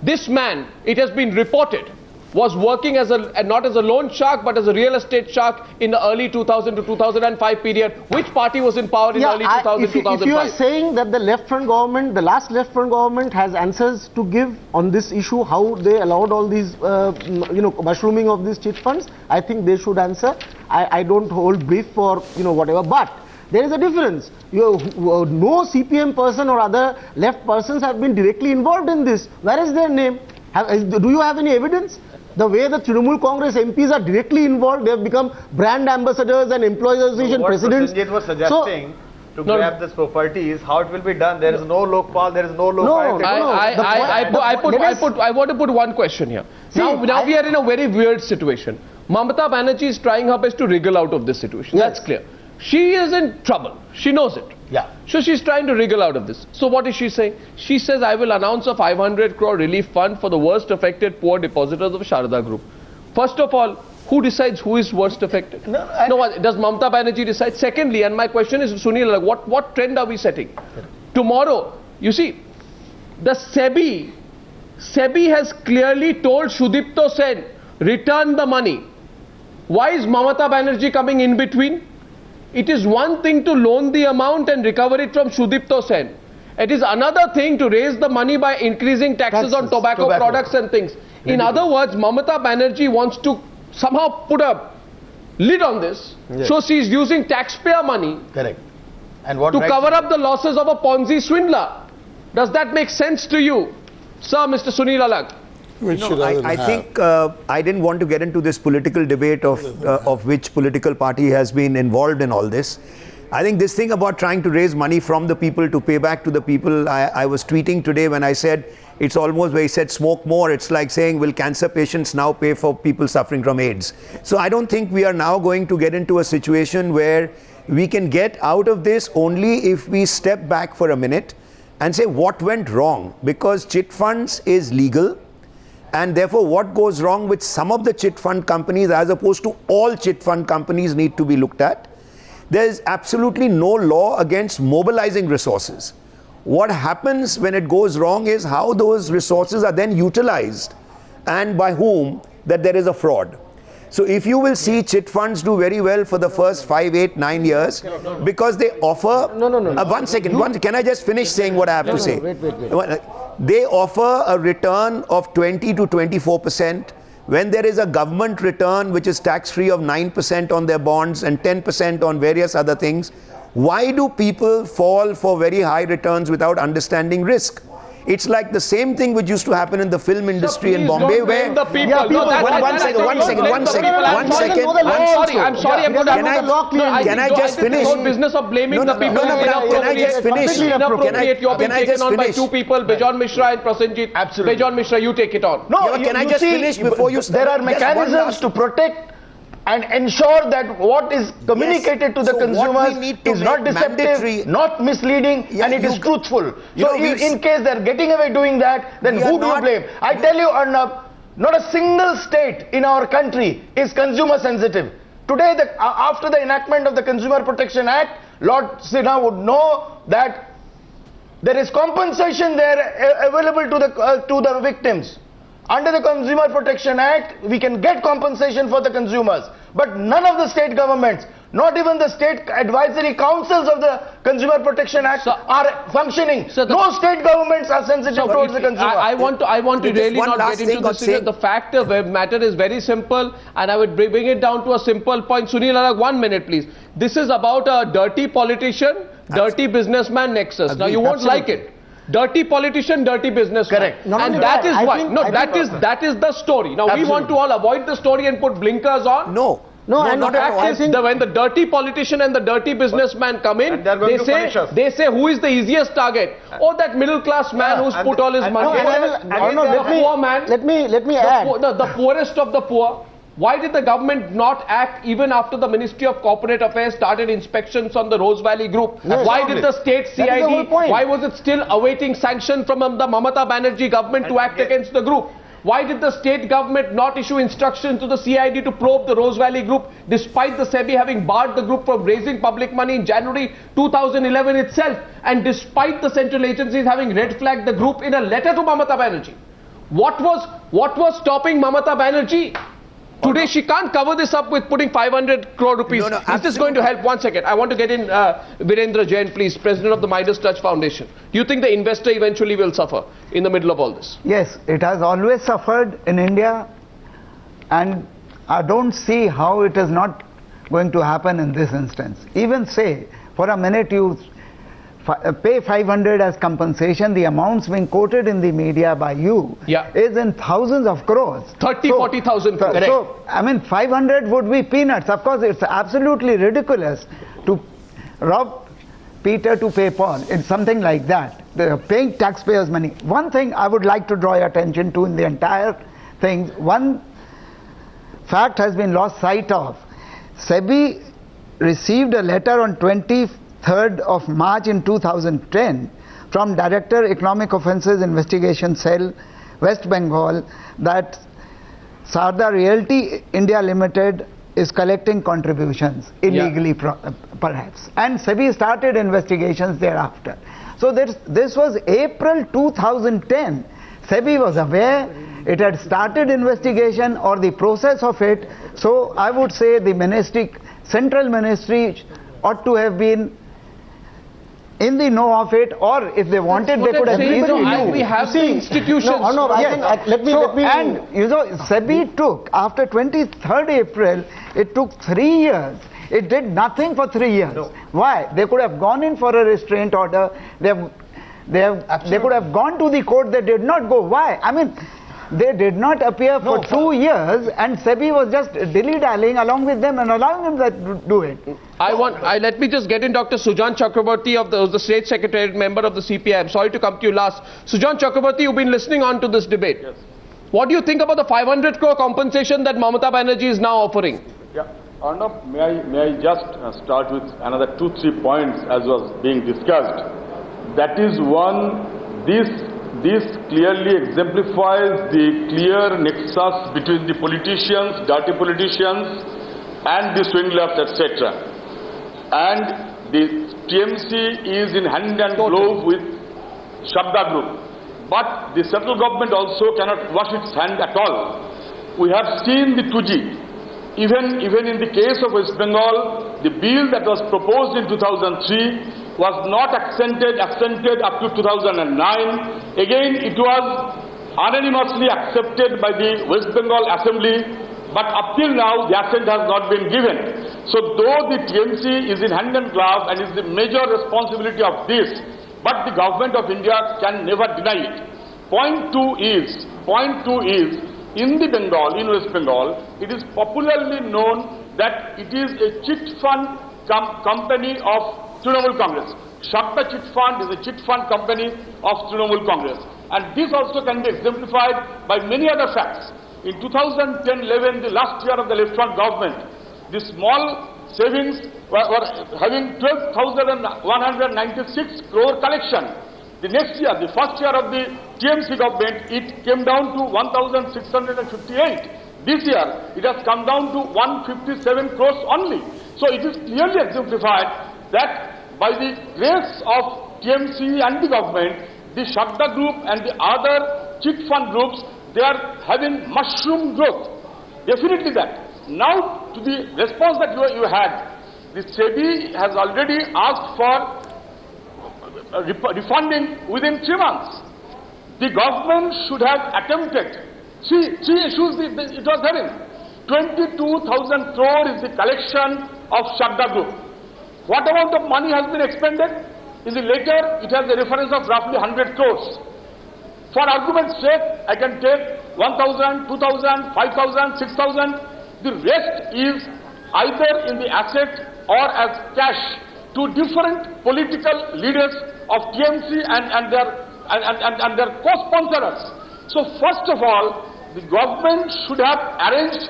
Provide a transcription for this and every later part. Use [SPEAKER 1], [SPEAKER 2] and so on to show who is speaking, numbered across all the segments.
[SPEAKER 1] This man, it has been reported, was working as not as a loan shark but as a real estate shark in the early 2000 to 2005 period. Which party was in power in early 2000 to 2005?
[SPEAKER 2] If you are saying that the left front government, the last left front government has answers to give on this issue, how they allowed all these, mushrooming of these chit funds, I think they should answer. I don't hold brief for, whatever, but there is a difference. No CPM person or other left persons have been directly involved in this. Where is their name? Do you have any evidence? The way the Trinamool Congress MPs are directly involved, they have become brand ambassadors and employees association presidents.
[SPEAKER 3] What was suggesting to grab this property is how it will be done. There is no Lokpal, there is no Lokpal.
[SPEAKER 1] I want to put one question here. See, now we are in a very weird situation. Mamata Banerjee is trying her best to wriggle out of this situation. Yes. That's clear. She is in trouble. She knows it.
[SPEAKER 3] Yeah.
[SPEAKER 1] So she's trying to wriggle out of this. So what is she saying? She says, I will announce a 500 crore relief fund for the worst affected poor depositors of Sharda Group. First of all, who decides who is worst affected? No, does Mamata Banerjee decide? Secondly, and my question is, Sunil, what trend are we setting? Tomorrow, you see, the SEBI has clearly told Sudipto Sen, return the money. Why is Mamata Banerjee coming in between? It is one thing to loan the amount and recover it from Sudipto Sen. It is another thing to raise the money by increasing taxes on tobacco products and things. In other words, Mamata Banerjee wants to somehow put a lid on this. Yes. So she is using taxpayer money
[SPEAKER 3] to cover up the losses of a Ponzi swindler. Does that make sense to you, sir, Mr. Sunil Alagh?
[SPEAKER 4] I think I didn't want to get into this political debate of which political party has been involved in all this. I think this thing about trying to raise money from the people to pay back to the people, I was tweeting today when I said, it's almost where he said smoke more, it's like saying, will cancer patients now pay for people suffering from AIDS? So I don't think we are now going to get into a situation where we can get out of this only if we step back for a minute and say what went wrong, because chit funds is legal. And therefore, what goes wrong with some of the chit fund companies as opposed to all chit fund companies need to be looked at. There is absolutely no law against mobilizing resources. What happens when it goes wrong is how those resources are then utilized and by whom, that there is a fraud. So if you will see chit funds do very well for the first 5, 8, 9 years because they offer... One second, can I just finish saying what I have to say? Wait. They offer a return of 20 to 24%. When there is a government return which is tax-free of 9% on their bonds and 10% on various other things, why do people fall for very high returns without understanding risk? It's like the same thing which used to happen in the film industry in Bombay where... One second.
[SPEAKER 1] I'm sorry,
[SPEAKER 4] Can I just finish?
[SPEAKER 1] No business of blaming the people.
[SPEAKER 4] Can I just finish?
[SPEAKER 1] Inappropriate. You're being taken on by two people, Bejon Mishra and Prasenjit.
[SPEAKER 3] Absolutely.
[SPEAKER 1] Bejon Mishra, you take it on.
[SPEAKER 3] No,
[SPEAKER 4] can I just finish before you start?
[SPEAKER 3] There are mechanisms to protect and ensure that what is communicated to the consumers is not deceptive, not misleading, and it is truthful. So in case they're getting away doing that, then who do you blame? I tell you, Arnab, not a single state in our country is consumer sensitive. Today, after the enactment of the Consumer Protection Act, Lord Sinha would know that there is compensation there available to the victims. Under the Consumer Protection Act, we can get compensation for the consumers. But none of the state governments, not even the state advisory councils of the Consumer Protection Act are functioning. No state governments are sensitive towards the consumer.
[SPEAKER 1] I want to really not get into this. The fact of the matter is very simple, and I would bring it down to a simple point. Sunil Alagh, 1 minute please. This is about a dirty politician, dirty businessman nexus. Now you won't like it. Dirty politician, dirty businessman.
[SPEAKER 3] Correct.
[SPEAKER 1] And that is why. That is the story. Now we want to all avoid the story and put blinkers on.
[SPEAKER 4] No,
[SPEAKER 1] not at all. When the dirty politician and the dirty businessman come in, they say who is the easiest target? Oh, that middle class man who's put all his money. The poor man.
[SPEAKER 2] Let me add.
[SPEAKER 1] The poorest of the poor. Why did the government not act even after the Ministry of Corporate Affairs started inspections on the Rose Valley Group?
[SPEAKER 2] Yes,
[SPEAKER 1] why did the state CID, why was it still awaiting sanction from the Mamata Banerjee government to act against the group? Why did the state government not issue instructions to the CID to probe the Rose Valley Group despite the SEBI having barred the group from raising public money in January 2011 itself, and despite the central agencies having red flagged the group in a letter to Mamata Banerjee? What was stopping Mamata Banerjee? Today she can't cover this up with putting 500 crore rupees.
[SPEAKER 4] No,
[SPEAKER 1] Is this going to help? One second. I want to get in Virendra Jain, please, President of the Midas Touch Foundation. Do you think the investor eventually will suffer in the middle of all this?
[SPEAKER 5] Yes, it has always suffered in India, and I don't see how it is not going to happen in this instance. Even say, for a minute you pay 500 as compensation, the amounts being quoted in the media by you is in thousands of crores.
[SPEAKER 1] 40,000 crores.
[SPEAKER 5] So, I mean, 500 would be peanuts. Of course, it's absolutely ridiculous to rob Peter to pay Paul. It's something like that. They're paying taxpayers' money. One thing I would like to draw your attention to in the entire thing, one fact has been lost sight of. SEBI received a letter on 23rd of March in 2010 from Director Economic Offences Investigation Cell, West Bengal, that Sarda Realty India Limited is collecting contributions illegally, perhaps, and SEBI started investigations thereafter. So this was April 2010. SEBI was aware, it had started investigation or the process of it. So I would say the ministry, central ministry, ought to have been in the know of it, or if they wanted, they could have easily
[SPEAKER 1] We have the institutions.
[SPEAKER 2] Let me.
[SPEAKER 5] And you know, SEBI took, after 23rd April, it took 3 years. It did nothing for 3 years.
[SPEAKER 3] No.
[SPEAKER 5] Why? They could have gone in for a restraint order. They could have gone to the court. They did not go. Why? I mean, they did not appear for 2 years, and SEBI was just dilly-dallying along with them and allowing them to do it.
[SPEAKER 1] Let me just get in Dr. Sujan Chakraborty, of the State Secretariat member of the CPI. I'm sorry to come to you last. Sujan Chakraborty, you've been listening on to this debate.
[SPEAKER 6] Yes.
[SPEAKER 1] What do you think about the 500 crore compensation that Mamata Banerjee is now offering?
[SPEAKER 6] Yeah. Arnab, may I just start with another 2-3 points as was being discussed. That is one, this clearly exemplifies the clear nexus between the politicians, dirty politicians, and the swindlers, etc. And the TMC is in hand and glove with Shabda Group. But the central government also cannot wash its hand at all. We have seen the 2G. Even in the case of West Bengal, the bill that was proposed in 2003 was not accented up to 2009. Again, it was unanimously accepted by the West Bengal Assembly, but up till now the assent has not been given. So though the TMC is in hand and glove and is the major responsibility of this, but the government of India can never deny it. Point two is, in the Bengal, in West Bengal, it is popularly known that it is a chit fund company of Trinamool Congress. Shabda Chit Fund is a chit fund company of Trinamool Congress. And this also can be exemplified by many other facts. In 2010-11, the last year of the left-front government, the small savings were having 12,196 crore collection. The next year, the first year of the TMC government, it came down to 1,658. This year, it has come down to 157 crores only. So it is clearly exemplified that by the grace of TMC and the government, the Shabda Group and the other chit fund groups, they are having mushroom growth. Definitely that. Now, to the response that you had, the SEBI has already asked for refunding within 3 months. The government should have attempted three issues it was having. 22,000 crore is the collection of Shabda Group. What amount of money has been expended? In the letter, it has a reference of roughly 100 crores. For argument's sake, I can take 1,000, 2,000, 5,000, 6,000. The rest is either in the asset or as cash to different political leaders of TMC and their co-sponsors. So first of all, the government should have arranged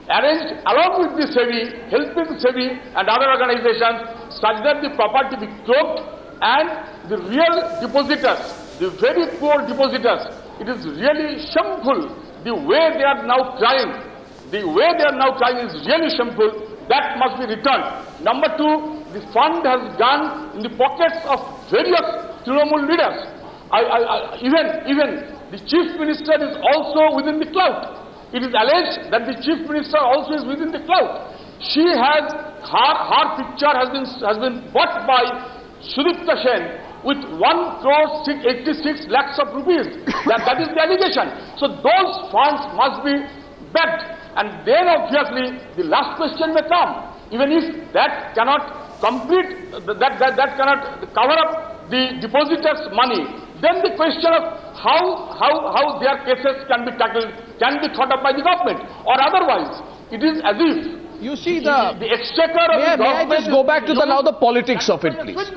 [SPEAKER 6] along with the SEBI, helping SEBI and other organizations such that the property be cloaked and the real depositors, the very poor depositors, it is really shameful the way they are now crying. The way they are now crying is really shameful. That must be returned. Number two, the fund has gone in the pockets of various Trinamool leaders. Even the chief minister is also within the clout. It is alleged that the chief minister also is within the clout. She has, her picture has been bought by Sudipta Sen with 1,86 lakhs of rupees. That is the allegation. So those funds must be backed. And then obviously the last question may come. Even if that cannot complete, that cannot cover up the depositors' money, then the question of how their cases can be tackled can be thought of by the government. Or otherwise, it is as if
[SPEAKER 1] You see
[SPEAKER 6] the exchequer of the
[SPEAKER 1] may I
[SPEAKER 6] government
[SPEAKER 1] just go back to the politics of it, please?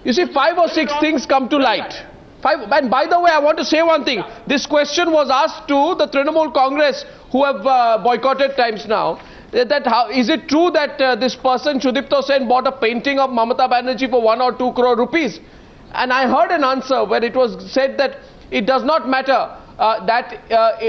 [SPEAKER 1] You see, 5 or 6 things come to light. And by the way, I want to say one thing. This question was asked to the Trinamool Congress, who have boycotted Times Now. That how is it true that this person, Sudipta Sen, bought a painting of Mamata Banerjee for 1 or 2 crore rupees? And I heard an answer where it was said that it does not matter that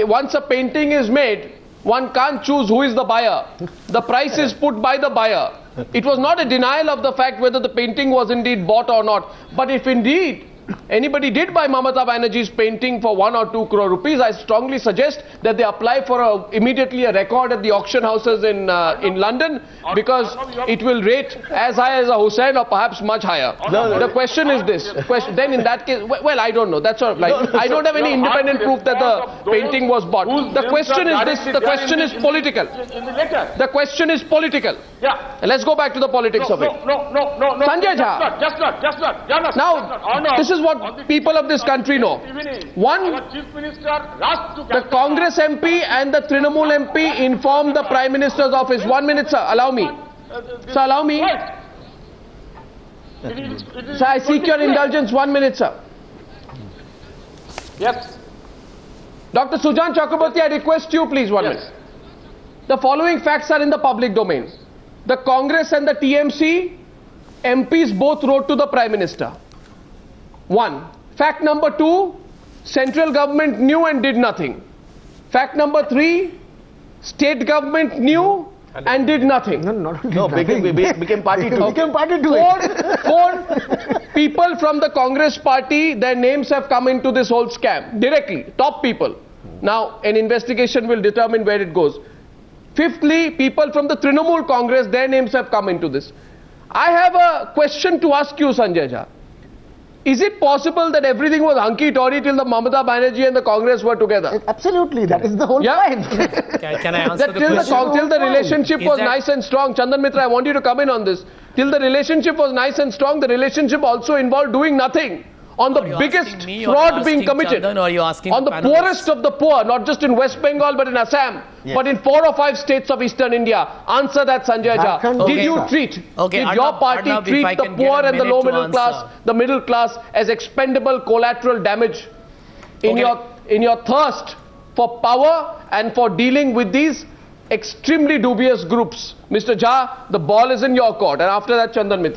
[SPEAKER 1] once a painting is made, one can't choose who is the buyer. The price is put by the buyer. It was not a denial of the fact whether the painting was indeed bought or not. But if indeed anybody did buy Mamata Banerjee's painting for 1 or 2 crore rupees, I strongly suggest that they apply for immediately a record at the auction houses in London, because it will rate as high as a Hussain or perhaps much higher. The question is this. Then in that case, well, I don't know. That's sort of like, I don't have any independent proof that the painting was bought. The question is this. The question is political. The question is political.
[SPEAKER 6] Yeah.
[SPEAKER 1] And let's go back to the politics of it.
[SPEAKER 6] No.
[SPEAKER 1] Sanjay Jha.
[SPEAKER 6] Just not.
[SPEAKER 1] Now, this is what people of this country know. One,
[SPEAKER 6] our Chief Minister rushed to
[SPEAKER 1] the Congress MP and the Trinamool MP informed the Prime Minister's office. 1 minute, sir. Allow me. Sir, allow me. Sir, I seek your indulgence. 1 minute, sir.
[SPEAKER 6] Yes.
[SPEAKER 1] Dr. Sujan Chakraborty, I request you, please, 1 minute. The following facts are in the public domain. The Congress and the TMC MPs both wrote to the Prime Minister. 1. Fact number 2, central government knew and did nothing. Fact number 3, state government knew and did nothing.
[SPEAKER 3] Became party to
[SPEAKER 2] Became party to it.
[SPEAKER 1] 4 people from the Congress party, their names have come into this whole scam directly, top people. Now an investigation will determine where it goes. 5thly, people from the Trinamool Congress, their names have come into this. I have a question to ask you, Sanjay Jha. Is it possible that everything was hunky-dory till the Mamata Banerjee and the Congress were together?
[SPEAKER 2] Absolutely, that is the whole point.
[SPEAKER 7] Can I answer
[SPEAKER 1] That
[SPEAKER 7] the
[SPEAKER 1] till
[SPEAKER 7] question?
[SPEAKER 1] till the relationship
[SPEAKER 7] Is
[SPEAKER 1] was
[SPEAKER 7] that-
[SPEAKER 1] nice and strong, Chandan Mitra, I want you to come in on this. Till the relationship was nice and strong, the relationship also involved doing nothing on the
[SPEAKER 7] Are you
[SPEAKER 1] biggest
[SPEAKER 7] asking me or
[SPEAKER 1] fraud
[SPEAKER 7] are you
[SPEAKER 1] being
[SPEAKER 7] asking
[SPEAKER 1] committed.
[SPEAKER 7] Chandan or are you asking
[SPEAKER 1] On the
[SPEAKER 7] the panelists?
[SPEAKER 1] poorest of the poor, not just in West Bengal but in Assam, but in 4 or 5 states of Eastern India. Answer that, Sanjay Jha.
[SPEAKER 2] Jharkhand-
[SPEAKER 1] Did
[SPEAKER 7] Okay.
[SPEAKER 1] you treat,
[SPEAKER 7] Okay,
[SPEAKER 1] did your
[SPEAKER 7] Arnab,
[SPEAKER 1] party
[SPEAKER 7] if
[SPEAKER 1] treat
[SPEAKER 7] I
[SPEAKER 1] the
[SPEAKER 7] can get
[SPEAKER 1] poor
[SPEAKER 7] a
[SPEAKER 1] and the
[SPEAKER 7] minute
[SPEAKER 1] low
[SPEAKER 7] to
[SPEAKER 1] middle class,
[SPEAKER 7] answer.
[SPEAKER 1] the middle class as expendable collateral damage in
[SPEAKER 7] Okay.
[SPEAKER 1] your thirst for power and for dealing with these extremely dubious groups? Mr. Jha, the ball is in your court. And after that, Chandan Mitra.